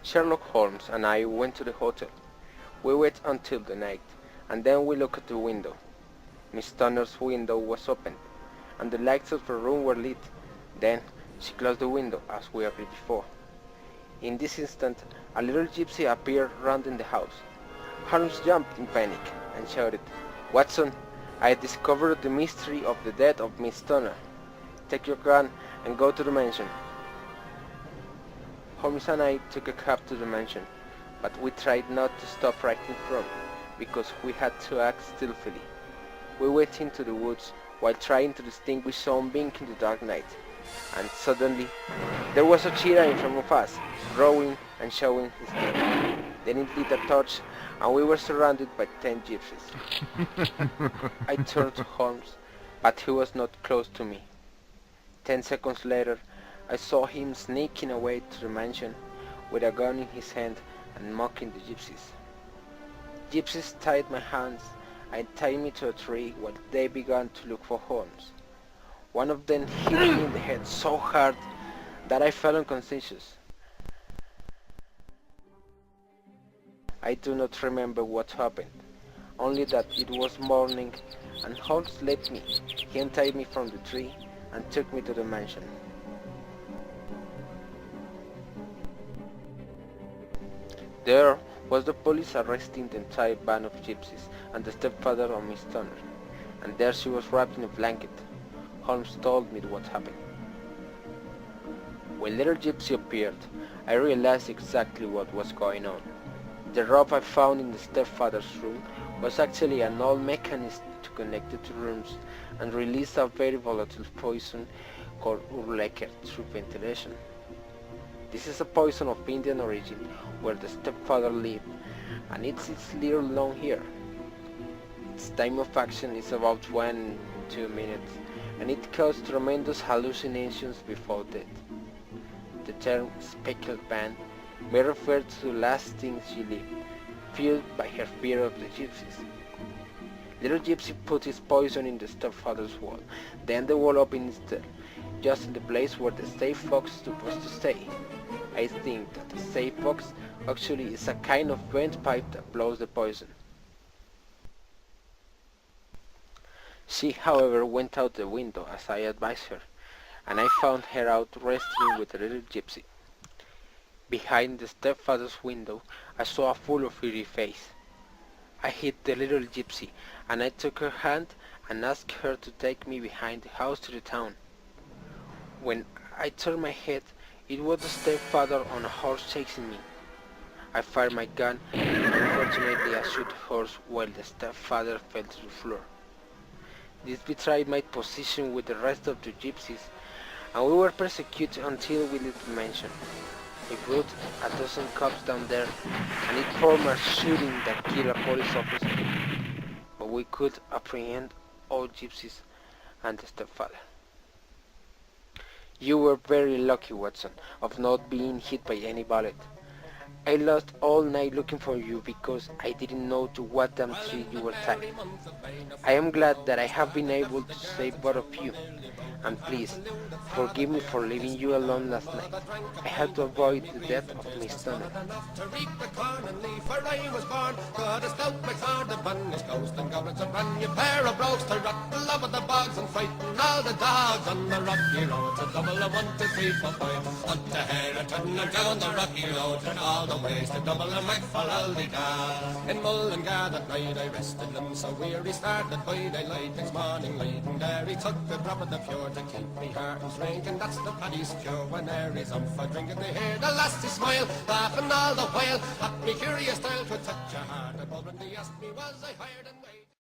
Sherlock Holmes and I went to the hotel. We waited until the night, and then we looked at the window. Miss Turner's window was open, and the lights of her room were lit. Then she closed the window, as we agreed before. In this instant, a little gypsy appeared rounding the house. Holmes jumped in panic and shouted, "Watson, I discovered the mystery of the death of Miss Turner. Take your gun and go to the mansion." Holmes and I took a cab to the mansion, but we tried not to stop right in front, because we had to act stealthily. We went into the woods while trying to distinguish some being in the dark night, and suddenly there was a cheetah in front of us, roaring and showing his teeth. Then it lit a torch, and we were surrounded by 10 gypsies. I turned to Holmes, but he was not close to me. 10 seconds later, I saw him sneaking away to the mansion with a gun in his hand and mocking the gypsies. Gypsies tied my hands and tied me to a tree while they began to look for Holmes. One of them hit me in the head so hard that I fell unconscious. I do not remember what happened, only that it was morning and Holmes left me. He untied me from the tree and took me to the mansion. There was the police arresting the entire band of gypsies and the stepfather of Miss Turner, and there she was wrapped in a blanket. Holmes told me what happened. When little gypsy appeared, I realized exactly what was going on. The rope I found in the stepfather's room was actually an old mechanism to connect the two rooms and release a very volatile poison called urlecker through ventilation. This is a poison of Indian origin where the stepfather lived, and it's little known here. Its time of action is about 1-2 minutes, and it causes tremendous hallucinations before death. The term speckled pan may refer to the last things she lived, fueled by her fear of the gypsies. Little gypsy put his poison in the stepfather's wall, then the wall opened instead, just in the place where the safe fox supposed to stay. I think that the safe box actually is a kind of vent pipe that blows the poison. She, however, went out the window as I advised her, and I found her out wrestling with the little gypsy. Behind the stepfather's window, I saw a full of fury face. I hit the little gypsy, and I took her hand and asked her to take me behind the house to the town. When I turned my head, it was the stepfather on a horse chasing me. I fired my gun, and unfortunately I shot the horse while the stepfather fell to the floor. This betrayed my position with the rest of the gypsies, and we were persecuted until we left the mansion. We brought a dozen cops down there, and it formed a shooting that killed a police officer. But we could apprehend all gypsies and the stepfather. You were very lucky, Watson, of not being hit by any bullet. I lost all night looking for you because I didn't know to what damn tree you were tied. I am glad that I have been able to save both of you, and please, forgive me for leaving you alone last night. I had to avoid the death of Miss Turner. All the ways to double and whack for all the da. In Mullingar that night I rested him so weary, started by daylight next morning light, and there he took the drop of the fjord to keep me heart and drink, and that's the paddy's cure. When there is up for drinking they hear the lassie smile, laughing all the while at me curious style. 'Twould touch a heart above, and they asked me was I hired and waited.